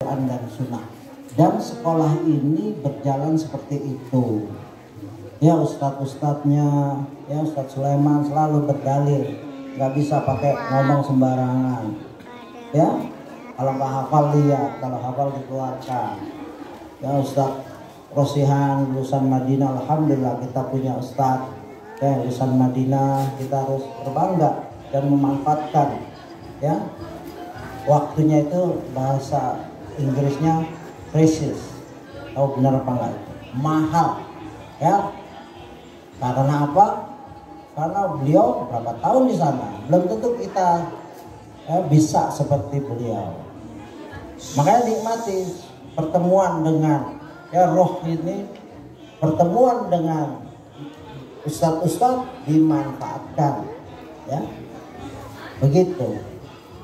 Quran dan Sunnah. Dan sekolah ini berjalan seperti itu. Ya ustadz-ustadznya, ya Ustadz Sulaiman selalu berdalil, nggak bisa pakai ngomong sembarangan. Ya, kalau nggak hafal lihat, kalau hafal dikeluarkan. Ya Ustadz Rosihan lulusan Madinah, alhamdulillah kita punya ustadz. Ya lulusan Madinah, kita harus berbangga dan memanfaatkan. Ya, waktunya itu bahasa Inggrisnya precious. Tahu benar apa enggak? Mahal. Ya. Karena apa? Karena beliau berapa tahun di sana, belum tentu kita bisa seperti beliau. Makanya nikmati pertemuan dengan roh ini, pertemuan dengan ustadz-ustadz dimanfaatkan, ya. Begitu.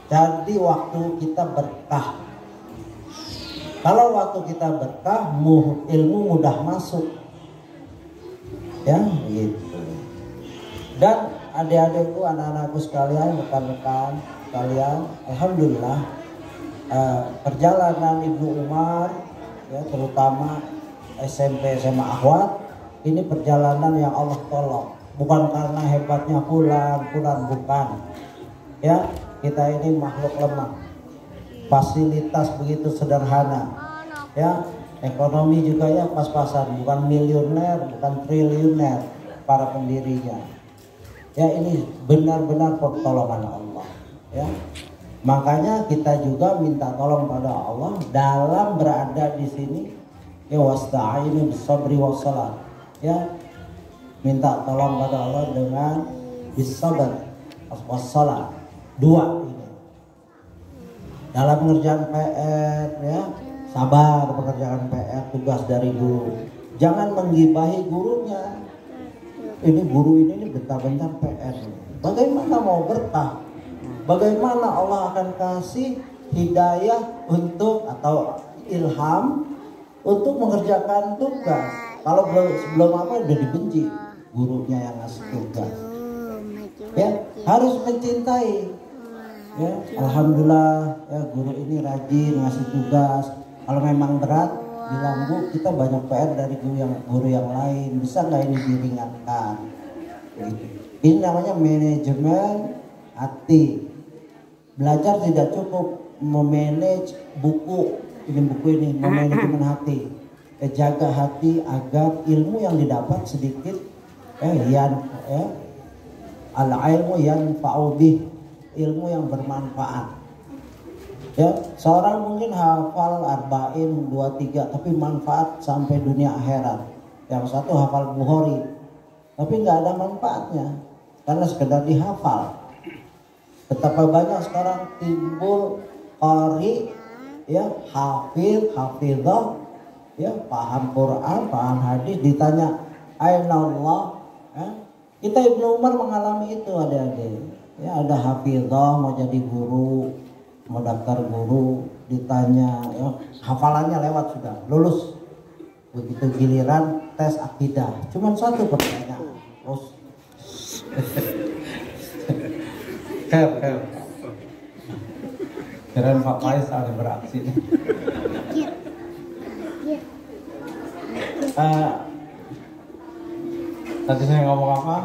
Jadi waktu kita berkah. Kalau waktu kita berkah, ilmu mudah masuk. Ya gitu. Dan adik-adikku, anak-anakku sekalian, rekan-rekan sekalian, alhamdulillah perjalanan Ibnu Umar, ya terutama SMP SMA Ahwat, ini perjalanan yang Allah tolong. Bukan karena hebatnya fulan bukan. Ya, kita ini makhluk lemah. Fasilitas begitu sederhana. Ya, ekonomi juga ya pas-pasan, bukan miliuner, bukan triliuner para pendirinya. Ya ini benar-benar pertolongan Allah. Ya, makanya kita juga minta tolong pada Allah dalam berada di sini. Ya wasta'inu bis-sabri was-salat. Ya, minta tolong pada Allah dengan bis-sabr was-salat. Dua ini. Dalam mengerjakan PR, ya. Sabar pekerjaan PR, tugas dari guru. Jangan menggibahi gurunya. Ini guru ini bentar-bentar PR. Bagaimana mau berkah? Bagaimana Allah akan kasih hidayah untuk atau ilham untuk mengerjakan tugas? Kalau sebelum apa udah dibenci gurunya yang ngasih tugas. Ya, harus mencintai. Ya, alhamdulillah ya guru ini rajin ngasih tugas. Kalau memang berat, bilang Bu, kita banyak PR dari guru yang lain, bisa nggak ini diringankan? Gitu. Ini namanya manajemen hati. Belajar tidak cukup memanage buku, manajemen hati. Jaga hati agar ilmu yang didapat sedikit, al-ilmu yanfa'u bih, ilmu yang bermanfaat. Ya, seorang mungkin hafal arba'in 2-3 tapi manfaat sampai dunia akhirat. Yang satu hafal Bukhari tapi nggak ada manfaatnya karena sekedar dihafal. Betapa banyak sekarang timbul qari, ya, hafizah, ya, paham Quran, paham hadis, ditanya aina Allah, ya. Kita Ibnu Umar mengalami itu, adik-adik. Ya, ada hafizah mau jadi guru, mau daftar guru, ditanya, ya, hafalannya lewat sudah, lulus. Begitu giliran tes akidah, cuman satu pertanyaan. Keren Pak Faisal yang beraksi. Tadi saya ngomong apa?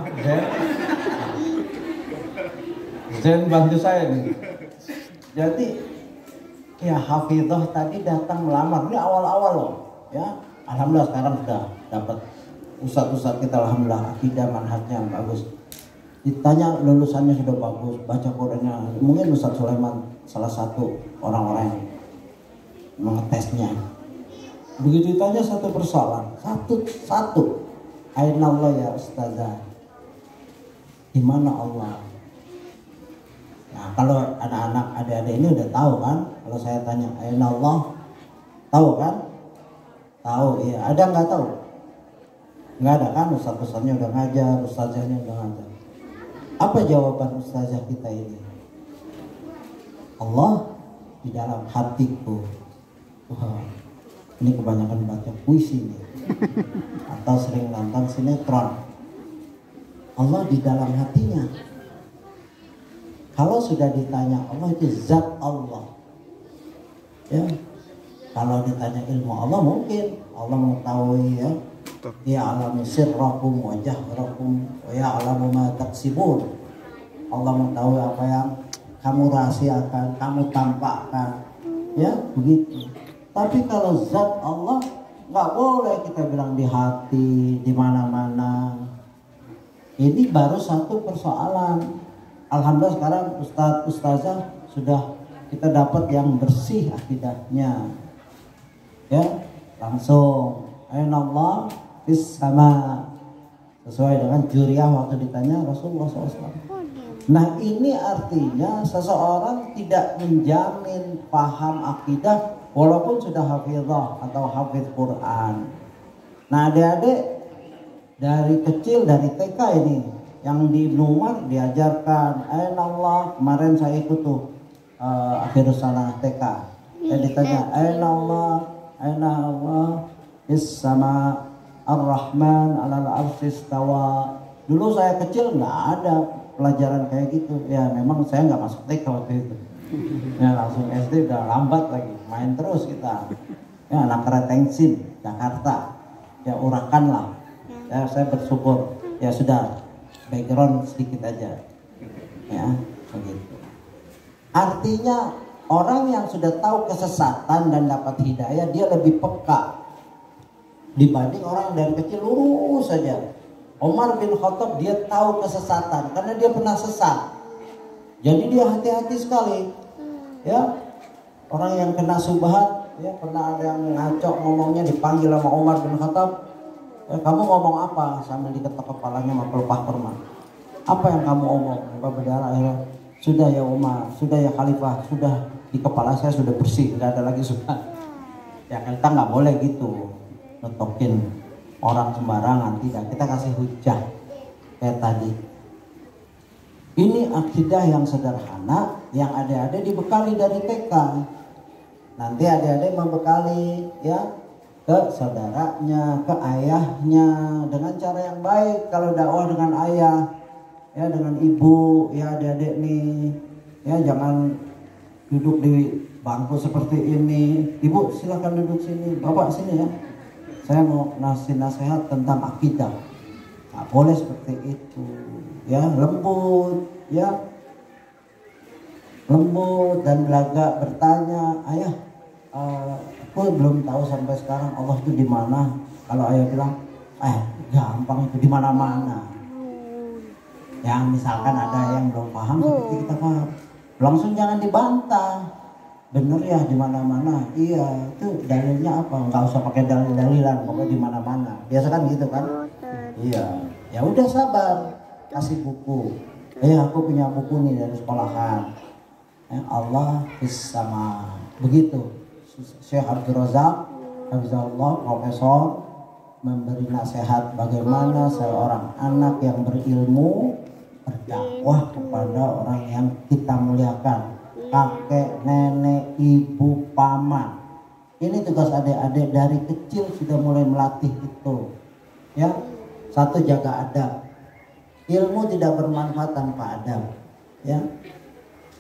Zen bantu saya nih. Jadi ya hafizah tadi datang melamar, ini awal-awal loh, ya. Alhamdulillah sekarang sudah dapat ustadz kita, alhamdulillah akidah manhajnya bagus. Ditanya lulusannya sudah bagus, baca Qurannya, mungkin Ustadz Sulaiman salah satu orang-orang yang mengetesnya. Begitu ditanya satu persoalan, satu, aina Allah ya ustazah, di mana Allah? Nah, kalau anak-anak adik-adik ini udah tahu kan? Kalau saya tanya aina Allah, tahu kan? Tahu, iya. Ada nggak tahu? Nggak ada kan? Ustaz-ustaznya udah ngajar, ustazahnya udah ngajar. Apa jawaban ustazah kita ini? Allah di dalam hatiku. Wah, ini kebanyakan baca puisi nih. Atau sering nonton sinetron. Allah di dalam hatinya. Kalau sudah ditanya Allah itu zat Allah, ya, Kalau ditanya ilmu Allah mungkin Allah mengetahui ya. Ya'lamu sirrakum wa jahrakum wa ya'lamu ma taksibun. Allah mengetahui apa yang kamu rahasiakan, kamu tampakkan. Ya, begitu. Tapi kalau zat Allah nggak boleh kita bilang di hati, di mana-mana. Ini baru satu persoalan. Alhamdulillah sekarang ustazah sudah kita dapat yang bersih akidahnya. Ya, langsung Aina Allah fis sama, sesuai dengan Juriyah waktu ditanya Rasulullah SAW. Nah ini artinya seseorang tidak menjamin paham akidah walaupun sudah hafizah atau hafiz Quran. Nah adik-adik dari kecil, dari TK ini yang di Ibnu Umar diajarkan Aina Allah. Kemarin saya ikut tuh akhirus sanah TK. Saya ditanya Aina Allah Is sama Ar-Rahman alal arsy istawa. Dulu saya kecil nggak ada pelajaran kayak gitu. Ya memang saya nggak masuk TK waktu itu. Ya langsung SD udah lambat lagi. Main terus kita. Ya anak Retengsin Jakarta. Ya urakan lah. Ya saya bersyukur. Ya sudah background sedikit aja. Ya begitu. Artinya orang yang sudah tahu kesesatan dan dapat hidayah dia lebih peka dibanding orang yang dari kecil lurus saja. Umar bin Khattab dia tahu kesesatan karena dia pernah sesat. Jadi dia hati-hati sekali. Ya. Orang yang kena subhat, ya pernah ada yang ngaco ngomongnya dipanggil sama Umar bin Khattab. Kamu ngomong apa? Sambil diketok kepalanya sama pelepah perma. Apa yang kamu omong? Bapak berdarah akhirnya. Sudah ya Umar, sudah ya Khalifah, sudah di kepala saya sudah bersih, tidak ada lagi subhat. Ya kita nggak boleh gitu. Ngetokin orang sembarangan, tidak, kita kasih hujah kayak tadi. Ini akidah yang sederhana yang adik-adik dibekali dari TK. Nanti adik-adik membekali ya ke saudaranya, ke ayahnya dengan cara yang baik. Kalau dakwah dengan ayah ya dengan ibu ya adik-adik nih ya jangan duduk di bangku seperti ini. Ibu silakan duduk sini, bapak sini ya. Saya mau ngasih nasihat tentang akidah. Nah, boleh seperti itu. Ya, lembut, ya. Lembut dan belaga bertanya, "Ayah, aku belum tahu sampai sekarang Allah itu di mana." Kalau ayah bilang, gampang itu di mana-mana." Ya, misalkan ada yang belum paham seperti kita paham. Langsung jangan dibantah. Bener ya di mana-mana. Iya, itu dalilnya apa? Enggak usah pakai dalil-dalilan, pokoknya di mana-mana. Biasa kan gitu kan? Iya. Ya udah sabar, kasih buku. Aku punya buku nih dari sekolahan. Allah sama begitu. Syekh Abdul Razak Hafizahullah, profesor memberi nasihat bagaimana seorang anak yang berilmu berdakwah kepada orang yang kita muliakan. Kakek, nenek, ibu, paman. Ini tugas adik-adik dari kecil sudah mulai melatih itu. Ya, satu jaga adab. Ilmu tidak bermanfaat tanpa adab. Ya,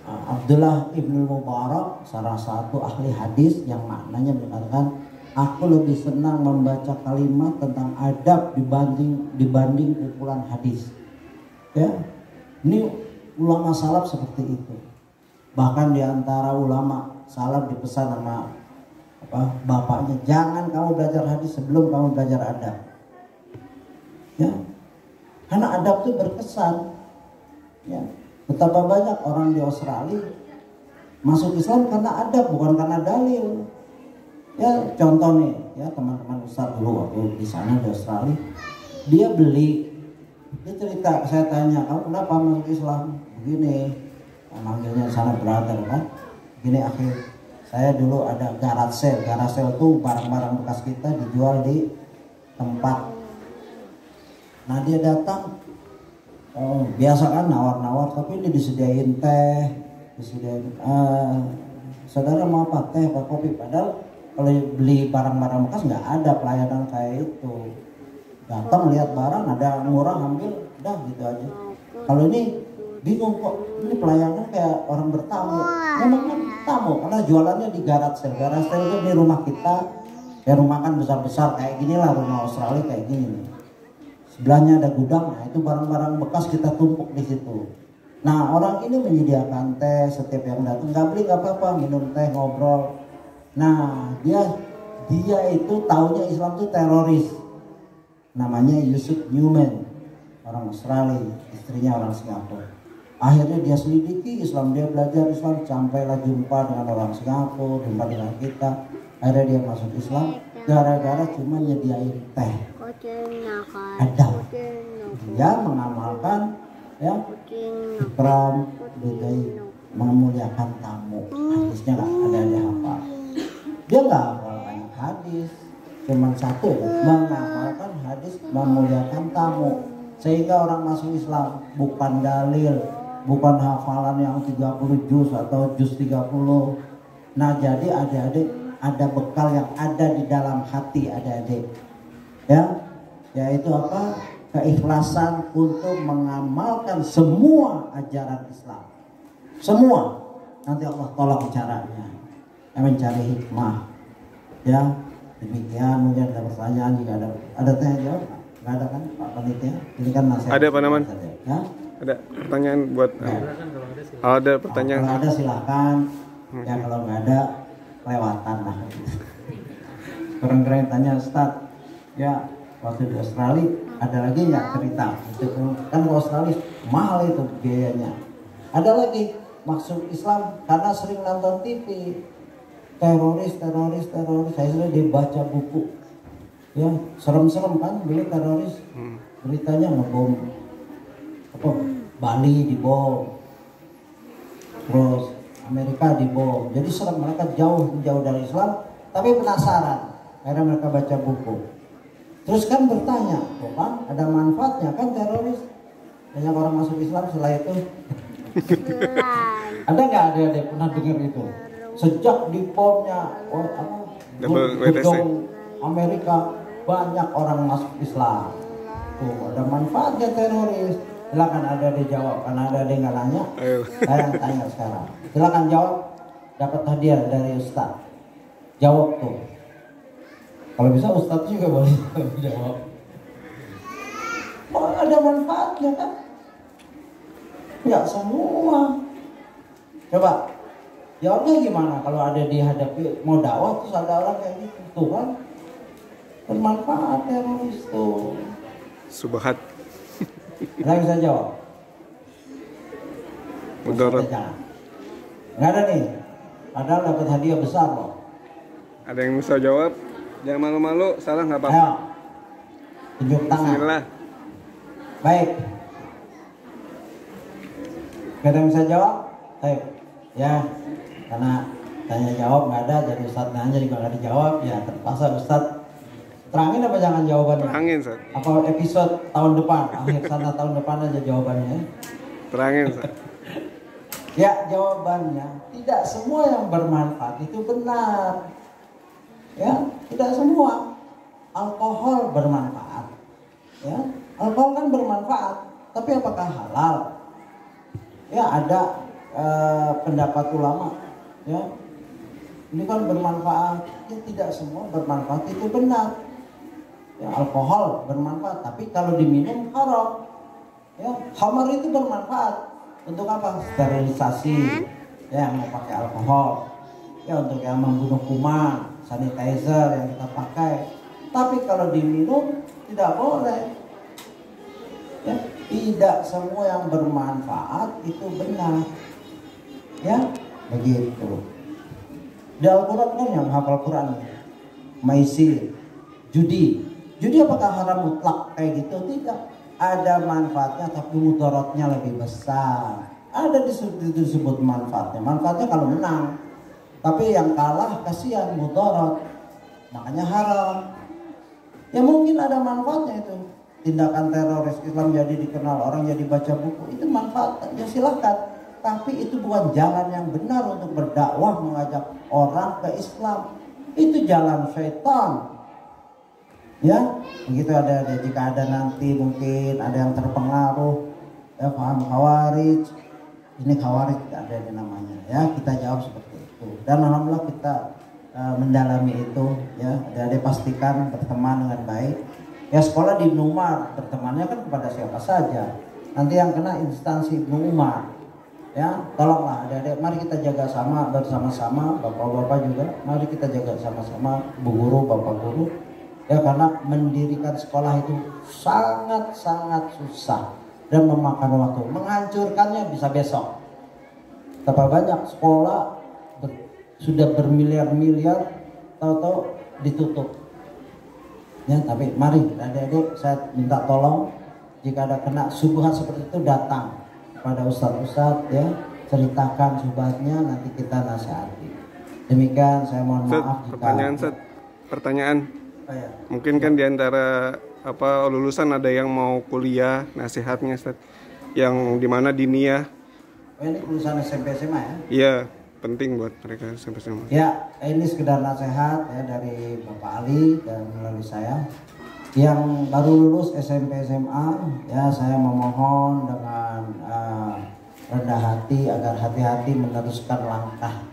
Abdullah ibn Mubarak salah satu ahli hadis yang maknanya mengatakan, aku lebih senang membaca kalimat tentang adab dibanding kumpulan hadis. Ya, ini ulama salaf seperti itu. Bahkan diantara ulama salaf dipesan sama bapaknya, jangan kamu belajar hadis sebelum kamu belajar adab. Ya, karena adab itu berkesan. Ya, betapa banyak orang di Australia masuk Islam karena adab, bukan karena dalil. Ya, contoh nih, ya teman-teman Ustaz dulu waktu di sana di Australia, dia beli, dia cerita, saya tanya, kamu kenapa masuk Islam? Begini. Manggilnya sana brother kan. Gini akhir saya dulu ada garage sale. Garage sale tuh barang-barang bekas kita dijual di tempat. Nah dia datang, biasa kan nawar-nawar, tapi ini disediain teh, disediain saudara mau apa, teh apa kopi. Padahal kalau beli barang-barang bekas nggak ada pelayanan kayak itu. Datang lihat barang ada murah ambil, udah gitu aja. Kalau ini bingung kok, ini pelayanan kayak orang bertamu. Memang kan tamu karena jualannya di garage sale. Garage sale itu di rumah kita, ya rumah kan besar-besar kayak gini lah, rumah Australia kayak gini nih. Sebelahnya ada gudang, nah itu barang-barang bekas kita tumpuk di situ. Nah orang ini menyediakan teh, setiap yang datang nggak beli nggak apa-apa, minum teh, ngobrol. Nah dia itu taunya Islam itu teroris. Namanya Yusuf Newman, orang Australia, istrinya orang Singapura. Akhirnya dia selidiki Islam, dia belajar Islam, sampailah jumpa dengan orang Singapura, jumpa dengan kita. Akhirnya dia masuk Islam gara-gara cuma nyediain teh. Adam, dia mengamalkan ya ikram, budaya, memuliakan tamu. Hadisnya nggak ada dia hafal. Dia nggak hafal banyak hadis, cuma satu, mengamalkan hadis memuliakan tamu. Sehingga orang masuk Islam bukan dalil, bukan hafalan yang 30 juz atau juz 30. Nah jadi adik-adik ada bekal yang ada di dalam hati adik-adik, ya, yaitu apa? Keikhlasan untuk mengamalkan semua ajaran Islam. Semua. Nanti Allah tolong caranya. Mencari hikmah. Ya, demikian. Mungkin ada pertanyaan, jika ada tanya jawab. Nggak ada kan Pak Panitia? Ini kan nasihat. Ada Pak Naman? Ya? Ada pertanyaan buat ada pertanyaan. Kalau ada silakan. Ya kalau nggak ada lewatan lah. Keren-keren tanya Ustaz. Ya waktu di Australia ada lagi nggak cerita? Kan di Australia mahal itu biayanya. Ada lagi maksud Islam karena sering nonton TV. Teroris. Saya sudah dibaca buku. Ya serem-serem kan dulu teroris. Beritanya ngebom apa Bali dibom, terus Amerika dibom. Jadi serem, mereka jauh dari Islam tapi penasaran. Akhirnya mereka baca buku. Terus kan bertanya, oh kan ada manfaatnya kan teroris? Banyak orang masuk Islam setelah itu. Ada nggak ada pernah dengar itu? Sejak dibomnya gedung Amerika banyak orang masuk Islam. Tuh ada manfaatnya teroris. Silakan ada dijawab karena ada yang nggak nanya. Saya yang tanya sekarang. Silakan jawab. Dapat hadiah dari Ustaz. Jawab tuh. Kalau bisa Ustaz juga boleh jawab. Oh ada manfaatnya kan? Ya semua. Coba jawabnya gimana kalau ada dihadapi mau dakwah terus ada orang kayak gitu tuh kan? Bermanfaat teroris tuh. Subhat. Nggak bisa jawab. Mudarat. Nggak ada nih. Padahal dapat hadiah besar loh. Ada yang bisa jawab? Jangan malu-malu, salah nggak apa-apa. Ayo. Tunjuk tangan. Bismillah. Baik. Nggak ada yang bisa jawab? Baik. Ya, karena tanya jawab nggak ada, jadi Ustadz nanya juga nggak dijawab, ya terpaksa Ustadz terangin apa jangan jawabannya? Terangin, Ustaz. Apa episode tahun depan, akhir sana tahun depan aja jawabannya? Terangin, Ustaz. Ya, jawabannya tidak semua yang bermanfaat itu benar. Ya, tidak semua. Alkohol bermanfaat. Ya, alkohol kan bermanfaat, tapi apakah halal? Ya, ada pendapat ulama. Ya, ini kan bermanfaat. Ya, tidak semua bermanfaat itu benar. Ya, alkohol bermanfaat, tapi kalau diminum haram. Ya, khamar itu bermanfaat. Untuk apa? Sterilisasi. Ya, yang mau pakai alkohol. Ya, untuk yang membunuh kuman, sanitizer yang kita pakai. Tapi kalau diminum tidak boleh. Ya, tidak semua yang bermanfaat itu benar. Ya, begitu. Di Al-Quran kan yang hafal Quran, maisir, judi. Judi apakah haram mutlak kayak gitu? Tidak. Ada manfaatnya tapi mudaratnya lebih besar. Ada disebut manfaatnya. Manfaatnya kalau menang. Tapi yang kalah kasihan mudarat. Makanya haram. Ya mungkin ada manfaatnya itu. Tindakan teroris Islam jadi dikenal, orang jadi baca buku. Itu manfaat. Ya silahkan. Tapi itu bukan jalan yang benar untuk berdakwah mengajak orang ke Islam. Itu jalan syaitan. Ya, begitu ada jika ada nanti mungkin ada yang terpengaruh ya paham khawarij ini khawarij ada namanya ya, kita jawab seperti itu. Dan alhamdulillah kita mendalami itu ya. Adik-adik pastikan berteman dengan baik ya. Sekolah di Ibnu Umar, bertemannya kan kepada siapa saja, nanti yang kena instansi Ibnu Umar ya. Tolonglah adik-adik, mari kita jaga sama bersama-sama, bapak-bapak juga mari kita jaga sama-sama, bu guru, bapak guru ya, karena mendirikan sekolah itu sangat-sangat susah dan memakan waktu. Menghancurkannya bisa besok. Berapa banyak sekolah sudah bermiliar-miliar, tahu-tahu ditutup ya. Tapi mari adik-adik, saya minta tolong, jika ada kena subuhan seperti itu datang pada ustadz-ustadz ya, ceritakan subhatnya, nanti kita nasihati. Demikian, saya mohon maaf jika pertanyaan. Mungkin kan diantara lulusan ada yang mau kuliah, nasihatnya Ustaz, yang dimana diniyah. Ini lulusan SMP SMA ya? Iya, penting buat mereka SMP SMA. Ya, ini sekedar nasihat ya dari Bapak Ali dan melalui saya. Yang baru lulus SMP SMA ya, saya memohon dengan rendah hati agar hati-hati meneruskan langkah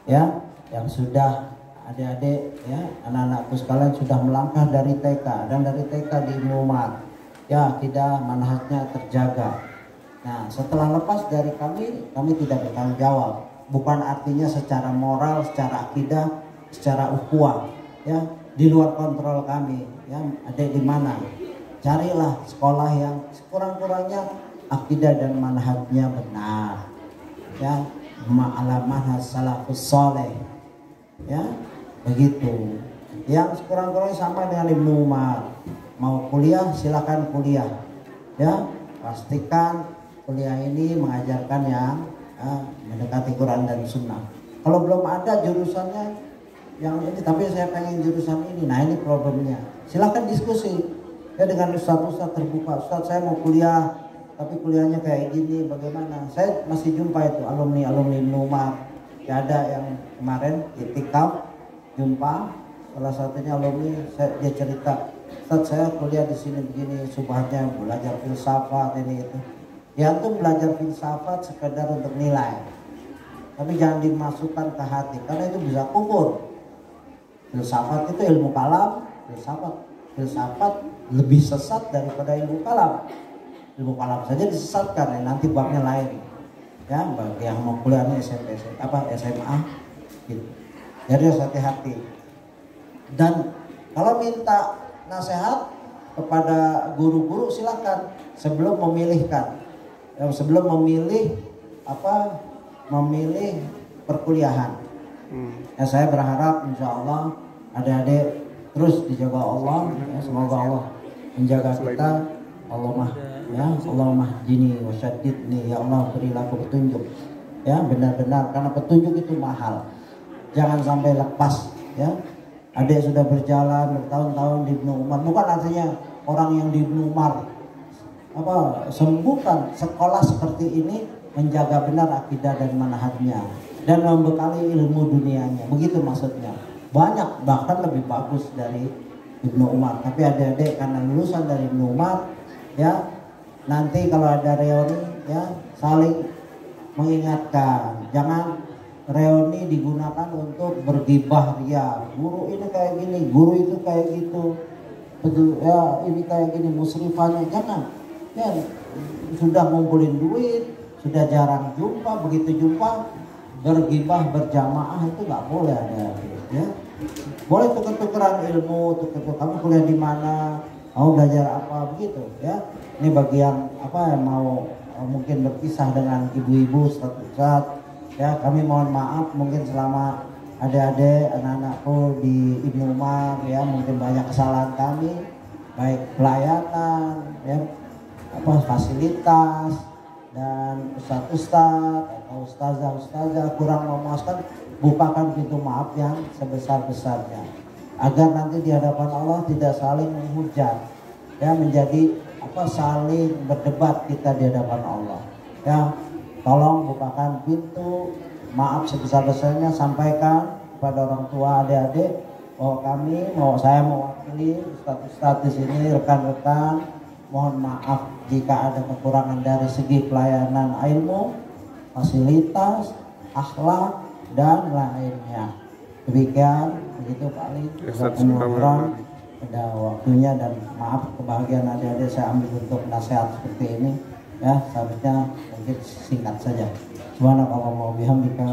ya. Yang sudah adik-adik ya, anak-anakku sekalian sudah melangkah dari TK, dan dari TK di Ibnu Umar ya, akidah manhajnya terjaga. Nah, setelah lepas dari kami tidak bertanggung jawab. Bukan artinya secara moral, secara akidah, secara ukhuwah ya, di luar kontrol kami ya. Adik di mana, carilah sekolah yang sekurang-kurangnya akidah dan manhajnya benar ya, ma'ala manhaj salafus saleh ya, begitu. Yang sekurang-kurangnya sama dengan Ibnu Umar. Mau kuliah silakan kuliah ya, pastikan kuliah ini mengajarkan yang mendekati Quran dan Sunnah. Kalau belum ada jurusannya yang ini, tapi saya pengen jurusan ini, nah ini problemnya. Silakan diskusi ya dengan ustadz-ustadz terbuka. Ustadz, saya mau kuliah tapi kuliahnya kayak gini, bagaimana? Saya masih jumpa itu alumni Ibnu Umar ya, ada yang kemarin itikaf jumpa salah satunya alumni, dia cerita, Ustadz saya kuliah di sini begini, subhatnya belajar filsafat ini itu. Ya itu belajar filsafat sekedar untuk nilai, tapi jangan dimasukkan ke hati karena itu bisa kufur. Filsafat itu ilmu kalam, filsafat lebih sesat daripada ilmu kalam. Ilmu kalam saja disesatkan ya, nanti babnya lain ya, bagi yang mau kuliahnya SMP SMA gitu. Jadi harus hati-hati. Dan kalau minta nasihat kepada guru-guru silakan sebelum memilihkan. Sebelum memilih perkuliahan. Ya, saya berharap insya Allah adik-adik terus dijaga Allah ya, semoga Allah menjaga kita. Allahumma hdini wa syaddidni, ya Allah berilah aku petunjuk ya, benar-benar, karena petunjuk itu mahal, jangan sampai lepas ya. Adik sudah berjalan bertahun-tahun di Ibnu Umar, bukan artinya orang yang di Ibnu Umar sembuhkan sekolah seperti ini, menjaga benar akidah dan manhajnya dan membekali ilmu dunianya, begitu maksudnya. Banyak bahkan lebih bagus dari Ibnu Umar, tapi adik-adik karena lulusan dari Ibnu Umar ya, nanti kalau ada reuni ya saling mengingatkan, jangan reuni digunakan untuk bergibah ria, guru ini kayak gini, guru itu kayak gitu, betul ya, ini kayak gini musrifahnya, jangan ya. Sudah ngumpulin duit, sudah jarang jumpa, begitu jumpa bergibah berjamaah itu nggak boleh ada ya. Boleh tuker-tukeran ilmu, kamu kuliah di mana, kamu belajar apa, begitu ya. Ini bagi yang yang mau mungkin berpisah dengan ibu-ibu ustadz ya, kami mohon maaf mungkin selama adik-adik anak-anakku di Ibnu Umar ya, mungkin banyak kesalahan kami, baik pelayanan ya, fasilitas dan ustadz-ustadz atau ustazah-ustazah kurang memuaskan, bukakan pintu maaf yang sebesar-besarnya agar nanti di hadapan Allah tidak saling menghujat ya, menjadi saling berdebat kita di hadapan Allah ya. Tolong bukakan pintu maaf sebesar-besarnya, sampaikan kepada orang tua adik-adik bahwa saya mewakili ustadz-ustadz di sini, rekan-rekan, mohon maaf jika ada kekurangan dari segi pelayanan ilmu fasilitas, akhlak dan lainnya. Demikian begitu Pak Ali. Jazakumullah pada waktunya, dan maaf kebahagiaan adik-adik saya ambil untuk nasihat seperti ini ya, seharusnya mungkin singkat saja. Subhanakallahumma wa bihamdika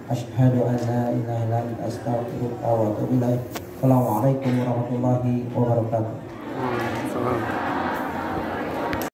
asyhadu an la ilaha illa anta astaghfiruka wa atubu ilaik. Assalamualaikum warahmatullahi wabarakatuh.